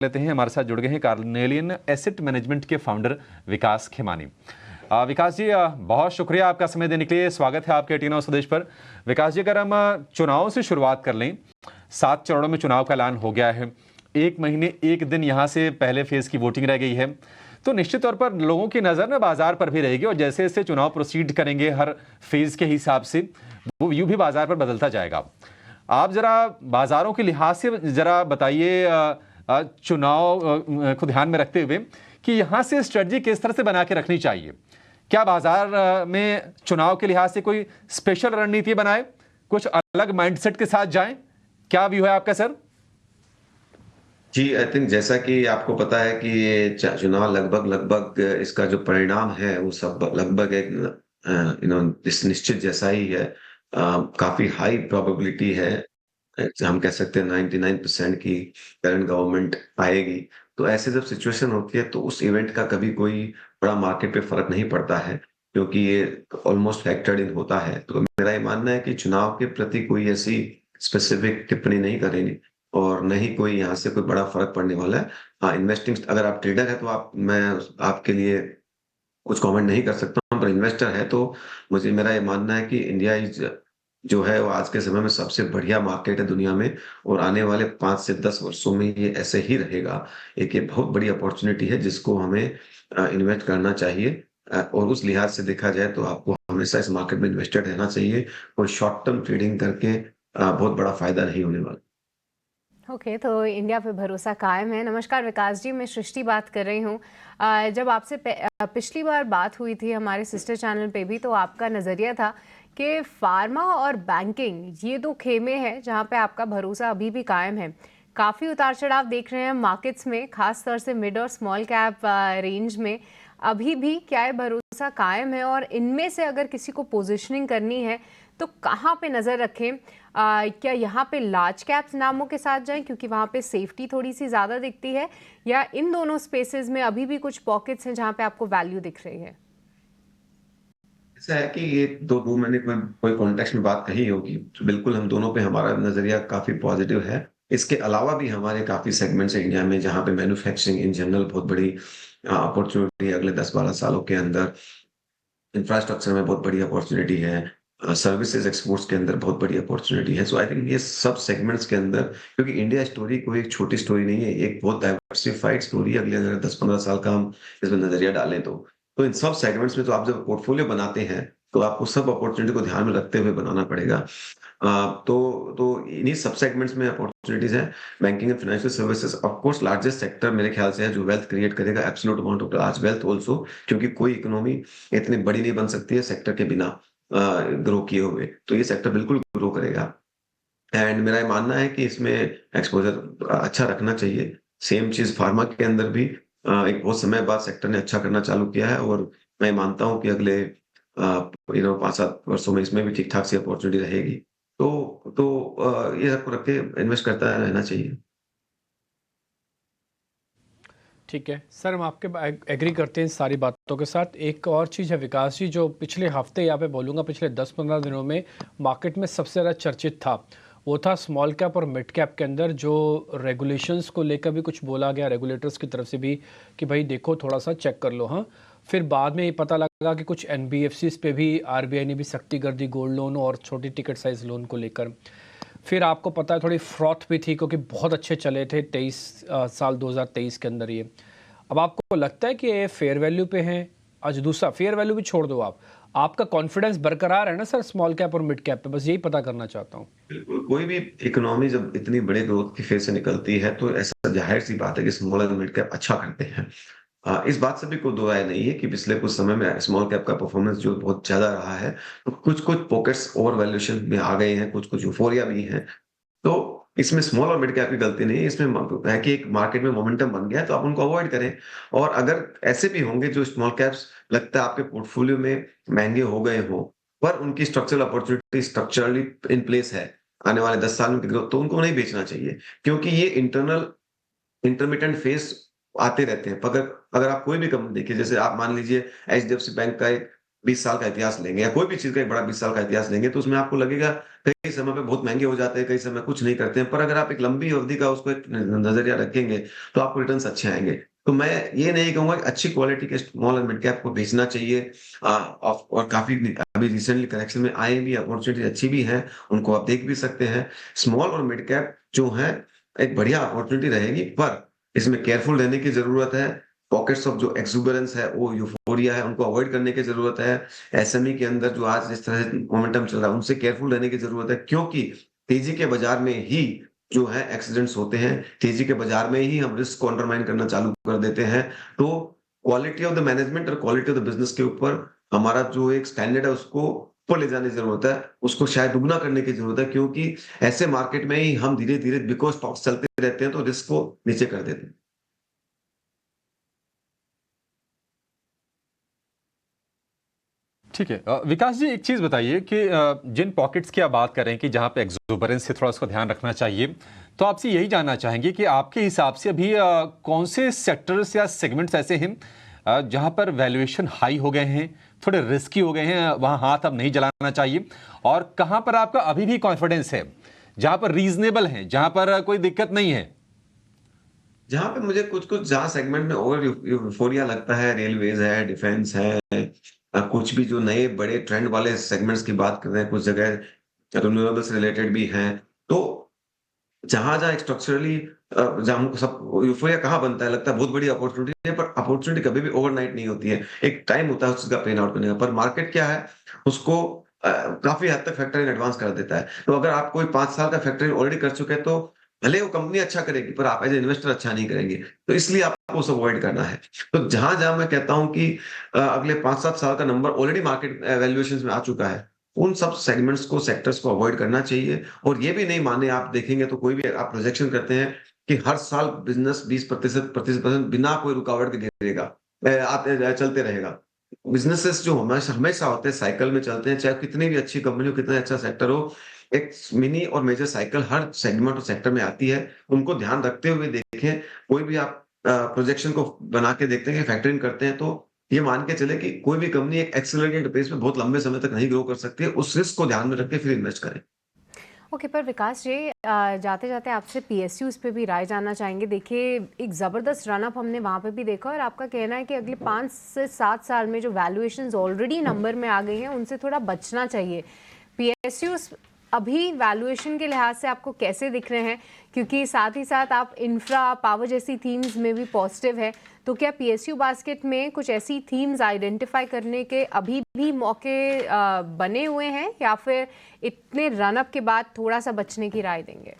लेते हैं। हमारे साथ जुड़ गए हैं कार्नेलियन एसेट मैनेजमेंट के फाउंडर विकास खेमानी। विकास जी, बहुत शुक्रिया आपका समय देने के लिए। स्वागत है आपके 18 स्वदेश पर। विकास जी, अगर हम चुनाव से शुरुआत कर लें, 7 चरणों में चुनाव का ऐलान हो गया है। 1 महीने 1 दिन यहाँ से पहले फेज की वोटिंग रह गई है, तो निश्चित तौर पर लोगों की नज़र ना बाजार पर भी रहेगी और जैसे जैसे चुनाव प्रोसीड करेंगे हर फेज के हिसाब से वो व्यू भी बाजार पर बदलता जाएगा। आप जरा बाजारों के लिहाज से जरा बताइए, चुनाव को ध्यान में रखते हुए कि यहाँ से स्ट्रेटजी किस तरह से बना के रखनी चाहिए। क्या बाजार में चुनाव के लिहाज से कोई स्पेशल रणनीति बनाए, कुछ अलग माइंडसेट के साथ जाएं? क्या व्यू है आपका सर? जी, आई थिंक जैसा कि आपको पता है कि ये चुनाव लगभग लगभग इसका जो परिणाम है वो सब लगभग एक इस निश्चित जैसा ही है। काफी हाई प्रोबेबिलिटी है। हम कह सकते हैं 99% की करंट गवर्नमेंट आएगी। तो ऐसे जब सिचुएशन होती है तो उस इवेंट का कभी कोई बड़ा मार्केट पे फर्क नहीं पड़ता है, क्योंकि ये ऑलमोस्ट फैक्टर्ड इन होता है। तो मेरा ये मानना है कि चुनाव के प्रति कोई ऐसी स्पेसिफिक टिप्पणी नहीं करेंगे और न ही कोई यहाँ से कोई बड़ा फर्क पड़ने वाला है। हाँ, इन्वेस्टिंग अगर आप ट्रेडर है तो मैं आपके लिए कुछ कमेंट नहीं कर सकता हूँ, पर इन्वेस्टर है तो मुझे मेरा ये मानना है कि इंडिया इज जो है वो आज के समय में सबसे बढ़िया मार्केट है दुनिया में, और आने वाले 5 से 10 वर्षों में ये ऐसे ही रहेगा। एक ये बहुत बड़ी अपॉर्चुनिटी है जिसको हमें इन्वेस्ट करना चाहिए। और उस लिहाज से देखा जाए तो आपको हमेशा इस मार्केट में इन्वेस्टेड रहना चाहिए और शॉर्ट टर्म ट्रेडिंग करके बहुत बड़ा फायदा नहीं होने वाला। ओके, तो इंडिया पे भरोसा कायम है। नमस्कार विकास जी, मैं सृष्टि बात कर रही हूँ। जब आपसे पिछली बार बात हुई थी हमारे सिस्टर चैनल पे भी, तो आपका नज़रिया था कि फार्मा और बैंकिंग ये दो खेमे हैं जहाँ पे आपका भरोसा अभी भी कायम है। काफ़ी उतार चढ़ाव देख रहे हैं मार्केट्स में, खास तौर से मिड और स्मॉल कैप रेंज में। अभी भी क्या है, भरोसा कायम है? और इनमें से अगर किसी को पोजिशनिंग करनी है तो कहाँ पे नज़र रखें? क्या यहाँ पे लार्ज कैप्स नामों के साथ जाएं क्योंकि वहाँ पे सेफ्टी थोड़ी सी ज़्यादा दिखती है, या इन दोनों स्पेसेस में अभी भी कुछ पॉकेट्स हैं जहाँ पे आपको वैल्यू दिख रही है? ऐसा है कि ये दो मैंने कोई कोई कॉन्टेक्स्ट में बात कही होगी, तो बिल्कुल हम दोनों पे हमारा नजरिया काफी पॉजिटिव है। इसके अलावा भी हमारे काफी सेगमेंट्स हैं इंडिया में जहाँ पे मैन्युफैक्चरिंग इन जनरल बहुत बड़ी अपॉर्चुनिटी है अगले 10-12 सालों के अंदर। इंफ्रास्ट्रक्चर में बहुत बड़ी अपॉर्चुनिटी है। सर्विसेज एक्सपोर्ट्स के अंदर बहुत बड़ी अपॉर्चुनिटी है। सो आई थिंक ये सब सेगमेंट्स के अंदर, क्योंकि इंडिया स्टोरी कोई एक छोटी स्टोरी नहीं है, एक बहुत डाइवर्सिफाइड स्टोरी है। अगले अगर 10-15 साल का हम इसमें नजरिया डालें तो इन सब सेगमेंट्स में तो आप जब पोर्टफोलियो बनाते हैं तो आपको सब अपॉर्चुनिटी को ध्यान में रखते हुए बनाना पड़ेगा। तो इन्हीं सब सेगमेंट्स में अपॉर्चुनिटीज हैं। Banking and financial services of course largest sector मेरे ख्याल से है जो वेल्थ क्रिएट करेगा, absolute amount of large wealth also, क्योंकि कोई इकोनॉमी इतनी बड़ी नहीं बन सकती है सेक्टर के बिना ग्रो किए हुए। तो ये सेक्टर बिल्कुल ग्रो करेगा। एंड मेरा ये मानना है कि इसमें एक्सपोजर अच्छा रखना चाहिए। सेम चीज फार्मा के अंदर भी एक बहुत समय बाद सेक्टर ने अच्छा करना चालू किया है, और मैं मानता हूं कि अगले 5-7 वर्षों में इसमें भी ठीक ठाक सी अपॉर्चुनिटी रहेगी। ये सबको रख के इन्वेस्ट करता रहना चाहिए। ठीक है सर, हम आपके एग्री करते हैं सारी बातों के साथ। एक और चीज़ है विकास जी, जो पिछले हफ्ते या पे बोलूँगा पिछले 10-15 दिनों में मार्केट में सबसे ज़्यादा चर्चित था, वो था स्मॉल कैप और मिड कैप के अंदर जो रेगुलेशंस को लेकर भी कुछ बोला गया रेगुलेटर्स की तरफ से भी कि भाई देखो थोड़ा सा चेक कर लो। हाँ, फिर बाद में ये पता लगा कि कुछ NBFCs पे भी RBI ने भी सख्ती कर दी गोल्ड लोन और छोटी टिकट साइज लोन को लेकर। फिर आपको पता है थोड़ी फ्रॉथ भी थी क्योंकि बहुत अच्छे चले थे 2023 के अंदर ये। अब आपको लगता है कि ये फेयर वैल्यू पे हैं? आज दूसरा फेयर वैल्यू भी छोड़ दो, आपका कॉन्फिडेंस बरकरार है ना सर स्मॉल कैप और मिड कैप पे? बस यही पता करना चाहता हूँ। बिल्कुल, कोई भी इकोनॉमी जब इतनी बड़े ग्रोथ की फेज से निकलती है तो ऐसा जाहिर सी बात है कि स्मॉल एंड मिड कैप अच्छा करते हैं। इस बात से भी कोई दो राय नहीं है कि पिछले कुछ समय में स्मॉल कैप का परफॉर्मेंस जो बहुत ज्यादा रहा है, तो कुछ कुछ पॉकेट्स ओवर वैल्यूएशन में आ गए हैं, कुछ कुछ यूफोरिया भी है। तो इसमें स्मॉल और मिड कैप की गलती नहीं है, इसमें है कि एक मार्केट में मोमेंटम बन गया है तो आप उनको अवॉइड करें। और अगर ऐसे भी होंगे जो स्मॉल कैप्स लगता है आपके पोर्टफोलियो में महंगे हो गए हो, पर उनकी structural opportunity structurally in place है आने वाले 10 साल में ग्रोथ, तो उनको नहीं बेचना चाहिए, क्योंकि ये इंटरनल इंटरमिटेंट फेज आते रहते हैं। अगर अगर आप कोई भी कंपनी देखिए, जैसे आप मान लीजिए HDFC बैंक का एक 20 साल का इतिहास लेंगे या कोई भी चीज़ का एक बड़ा 20 साल का इतिहास लेंगे, तो उसमें आपको लगेगा कई समय पे बहुत महँगे हो जाते हैं, कई समय कुछ नहीं करते हैं। पर अगर आप एक लंबी अवधि का उसको एक न नज़रिया रखेंगे, तो आपको रिटर्न्स अच्छे आएँगे। तो मैं ये नहीं कहूँगा कि अच्छी क्वालिटी के स्मॉल और मिड कैप को बेचना चाहिए। और काफ़ी अभी रिसेंटली करेक्शन में आए भी अपॉर्चुनिटी अच्छी भी हैं, उनको आप देख भी सकते हैं। स्मॉल और मिड कैप जो है, एक बढ़िया अपॉर्चुनिटी रहेगी, पर इसमें केयरफुल रहने की ज़रूरत है। पॉकेट्स ऑफ जो एक्सुबरेंस है, वो यूफोरिया है, उनको अवॉइड करने की ज़रूरत है। एसएमई के अंदर जो आज जिस तरह से मोमेंटम चल रहा है, उनसे केयरफुल रहने की ज़रूरत है, क्योंकि तेज़ी के बाज़ार में ही जो है एक्सीडेंट्स होते हैं। तेज़ी के बाज़ार में ही हम रिस्क को अंडरमाइन करना चालू कर देते हैं। तो क्वालिटी ऑफ द मैनेजमेंट और क्वालिटी ऑफ द बिज़नेस के ऊपर हमारा जो एक स्टैंडर्ड है, उसको ऊपर ले जाने की ज़रूरत है। उसको शायद दुगना करने की ज़रूरत है, क्योंकि ऐसे मार्केट में ही हम धीरे-धीरे बिकॉज़ स्टॉक्स चलते रहते हैं, तो रिस्क को नीचे कर देते हैं। ठीक है। विकास जी, एक चीज़ बताइए कि जिन पॉकेट्स की आप बात कर रहे हैं कि जहाँ पे एक्सुबरेंस से थोड़ा उसको ध्यान रखना चाहिए, तो आपसे यही जानना चाहेंगे कि आपके हिसाब से अभी कौन से सेक्टर्स या सेगमेंट्स ऐसे हैं जहाँ पर वैल्यूएशन हाई हो गए हैं, थोड़े रिस्की हो गए हैं, वहाँ हाथ अब नहीं जलाना चाहिए, और कहाँ पर आपका अभी भी कॉन्फिडेंस है, जहाँ पर रीजनेबल है, जहाँ पर कोई दिक्कत नहीं है? जहाँ पे मुझे कुछ-कुछ जहाँ सेगमेंट में ओवर यूफ़ोरिया लगता है, रेलवेज़ है, डिफेंस है, कुछ भी जो नए बड़े ट्रेंड वाले सेगमेंट्स की बात कर रहे हैं, कुछ जगह रिन्यूएबल से रिलेटेड भी हैं। तो जहाँ-जहाँ स्ट्रक्चरली जहाँ हमको सब यूफ़ोरिया कहाँ बनता है, लगता है बहुत बड़ी अपॉर्च्युनिटी है, पर अपॉर्च्युनिटी कभी भी ओवरनाइट नहीं होती है। एक टाइम होता है उस चीज़ का पेन आउट करने का, पर मार्केट क्या है, उसको काफ़ी हद तक फैक्टर इन एडवांस कर देता है। तो अगर आप कोई 5 साल का फैक्टर इन ऑलरेडी कर चुके हैं, तो भले वो कंपनी अच्छा करेगी, पर आप एज़ ए इन्वेस्टर अच्छा नहीं करेंगे। तो इसलिए आपको उसे अवॉइड करना है। तो जहाँ-जहाँ मैं कहता हूँ कि अगले 5-7 साल का नंबर ऑलरेडी मार्केट वैल्यूएशंस में आ चुका है, उन सब सेगमेंट्स को, सेक्टर्स को अवॉइड करना चाहिए। और ये भी नहीं माने, आप देखेंगे तो कोई भी आप प्रोजेक्शन करते हैं कि हर साल बिज़नेस 20% बिना कोई रुकावट के गिरेगा, चलते रहेगा। बिज़नेसेस जो हमेशा हमेशा होते हैं, साइकिल में चलते हैं, चाहे कितनी भी अच्छी कंपनी हो, कितना अच्छा सेक्टर हो, एक मिनी और मेजर साइकिल हर सेगमेंट और सेक्टर में आती है। उनको ध्यान रखते हुए देखें, कोई भी आप प्रोजेक्शन को बना के देखते हैं कि फैक्टर इन करते हैं, तो ये मान के चलें कि कोई भी कंपनी एक एक्सेलरेटेड पेस में बहुत लंबे समय तक नहीं ग्रो कर सकती है। उस रिस्क को ध्यान में रख के फिर इन्वेस्ट करें। ओके, पर विकास जी, जाते जाते आपसे पीएसयूज पे भी राय जानना चाहेंगे। देखिए, एक ज़बरदस्त रनअप हमने वहाँ पे भी देखा, और आपका कहना है कि अगले 5 से 7 साल में जो वैल्यूएशंस ऑलरेडी नंबर में आ गई हैं, उनसे थोड़ा बचना चाहिए। पीएसयूज अभी वैल्यूएशन के लिहाज से आपको कैसे दिख रहे हैं? क्योंकि साथ ही साथ आप इंफ्रा, पावर जैसी थीम्स में भी पॉजिटिव है, तो क्या पीएसयू बास्केट में कुछ ऐसी थीम्स आइडेंटिफाई करने के अभी भी मौके बने हुए हैं, या फिर इतने रनअप के बाद थोड़ा सा बचने की राय देंगे?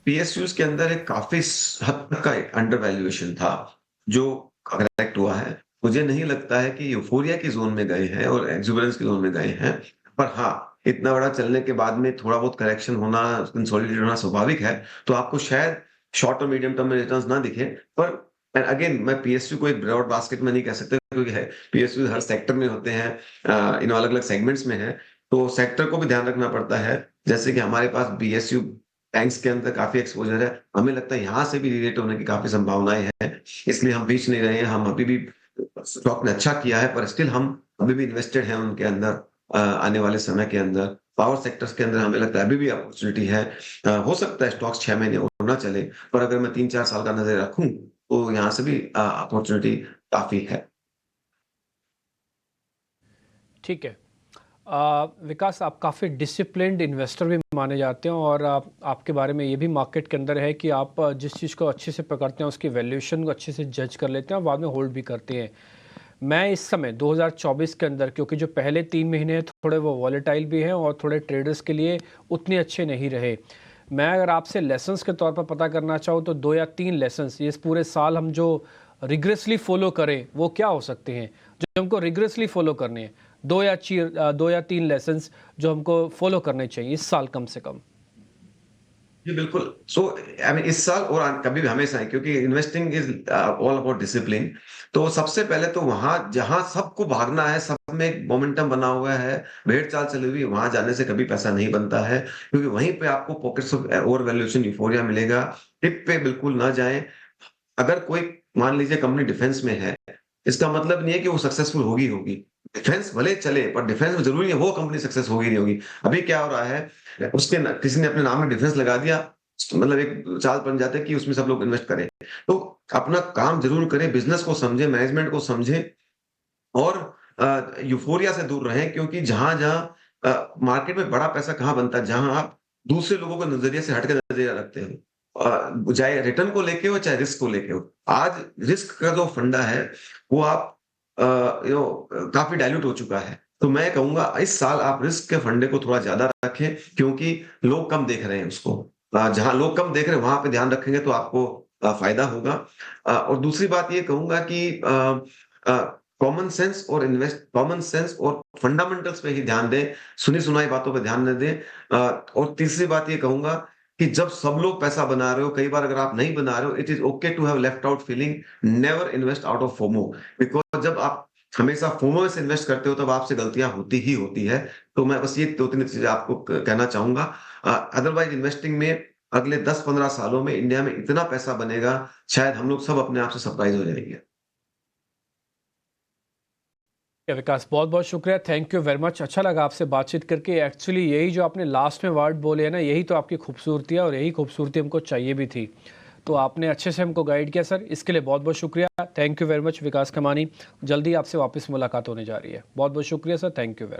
पीएसयूज़ के अंदर एक काफ़ी हद तक का एक अंडर वैल्यूएशन था, जो करेक्ट हुआ है। मुझे नहीं लगता है कि यूफ़ोरिया की ज़ोन में गए हैं और एक्सुबरेंस की ज़ोन में गए हैं। पर हाँ, इतना बड़ा चलने के बाद में थोड़ा बहुत करेक्शन होना, कंसोलिडेट होना स्वाभाविक है। तो आपको शायद शॉर्ट और मीडियम टर्म में रिटर्न्स ना दिखे, पर एंड अगेन मैं पीएसयू को एक ब्रॉड बास्केट में नहीं कह सकता, क्योंकि है पीएसयू हर सेक्टर में होते हैं, इन अलग-अलग सेगमेंट्स में हैं। तो सेक्टर को भी ध्यान रखना पड़ता है। जैसे कि हमारे पास बीएसयू बैंक्स के अंदर काफ़ी एक्सपोज़र है। हमें लगता है यहाँ से भी री-रेट होने की काफ़ी संभावनाएँ हैं। इसलिए हम बेच नहीं रहे हैं। हम अभी भी स्टॉक ने अच्छा किया है, पर स्टिल हम अभी भी इन्वेस्टेड हैं उनके अंदर, आने वाले समय के अंदर। पावर सेक्टर्स के अंदर हमें लगता है अभी भी अपॉर्च्युनिटी है। हो सकता है स्टॉक्स 6 महीने और ना चले, पर अगर मैं 3-4 साल का नज़र रखूँ, तो यहाँ से भी अपॉर्च्युनिटी काफ़ी है। ठीक है। विकास, आप काफ़ी डिसिप्लिन्ड इन्वेस्टर भी माने जाते हैं, और आपके बारे में ये भी मार्केट के अंदर है कि आप जिस चीज़ को अच्छे से पकड़ते हैं, उसकी वैल्यूएशन को अच्छे से जज कर लेते हैं और बाद में होल्ड भी करते हैं। मैं इस समय 2024 के अंदर, क्योंकि जो पहले 3 महीने हैं थोड़े वो वॉलेटाइल भी हैं और थोड़े ट्रेडर्स के लिए उतने अच्छे नहीं रहे। मैं अगर आपसे लेसन्स के तौर पर पता करना चाहूँ, तो 2 या 3 लेसन्स ये इस पूरे साल हम जो रिग्रेसली फॉलो करें, वो क्या हो सकते हैं जो हमको रिग्रेसली फॉलो करने हैं? 2 या 3 लेसन्स जो हमको फॉलो करने चाहिए इस साल कम से कम। जी, बिल्कुल। सो आई मीन इस साल और कभी भी हमेशा ही, क्योंकि investing is all about discipline. तो सबसे पहले तो वहाँ जहाँ सबको भागना है, सब में एक मोमेंटम बना हुआ है, भेड़-चाल चली हुई है, वहाँ जाने से कभी पैसा नहीं बनता है, क्योंकि वहीं पे आपको pockets of over valuation euphoria मिलेगा। टिप पे बिल्कुल ना जाएँ। अगर कोई मान लीजिए कंपनी डिफेंस में है, इसका मतलब नहीं है कि वो सक्सेसफुल होगी। डिफेंस भले चले, पर डिफेंस में ज़रूरी है वो कंपनी सक्सेस होगी नहीं होगी। अभी क्या हो रहा है, किसी ने अपने नाम में डिफेंस लगा दिया, मतलब एक चाल बन जाता है कि उसमें सब लोग इन्वेस्ट करें। तो अपना काम ज़रूर करें, बिज़नेस को समझें, मैनेजमेंट को समझें और यूफ़ोरिया से दूर रहें, क्योंकि जहाँ-जहाँ मार्केट में बड़ा पैसा कहाँ बनता है, जहाँ आप दूसरे लोगों के नज़रिए से हट के नज़रिया रखते हो। चाहे रिटर्न को लेके हो, चाहे रिस्क को लेके हो। आज रिस्क का जो फंडा है, वो आप काफ़ी डाइल्यूट हो चुका है। तो मैं कहूँगा इस साल आप रिस्क के फंडे को थोड़ा ज़्यादा रखें, क्योंकि लोग कम देख रहे हैं उसको। जहाँ लोग कम देख रहे हैं, वहाँ पे ध्यान रखेंगे तो आपको फ़ायदा होगा। और दूसरी बात ये कहूँगा कि कॉमन सेंस और फंडामेंटल्स पे ही ध्यान दें, सुनी-सुनाई बातों पे ध्यान न दें। और तीसरी बात ये कहूँगा कि जब सब लोग पैसा बना रहे हो, कई बार अगर आप नहीं बना रहे हो, it is okay to have left out feeling, never invest out of FOMO, because जब आप हमेशा फोमो से इन्वेस्ट करते हो, तब आपसे गलतियाँ होती ही होती है। तो मैं बस ये 2-3 चीज़ें आपको कहना चाहूँगा। अदरवाइज़ इन्वेस्टिंग में अगले 10-15 सालों में इंडिया में इतना पैसा बनेगा, शायद हम लोग सब अपने आप से सरप्राइज़ हो जाएँगे। विकास, बहुत बहुत शुक्रिया, थैंक यू वेरी मच। अच्छा लगा आपसे बातचीत करके। एक्चुअली यही जो आपने लास्ट में वर्ड बोले हैं ना, यही तो आपकी खूबसूरती है और यही खूबसूरती हमको चाहिए भी थी। तो आपने अच्छे से हमको गाइड किया सर, इसके लिए बहुत बहुत शुक्रिया। थैंक यू वेरी मच विकास खमानी। जल्दी आपसे वापस मुलाकात होने जा रही है। बहुत बहुत शुक्रिया सर, थैंक यू वेरी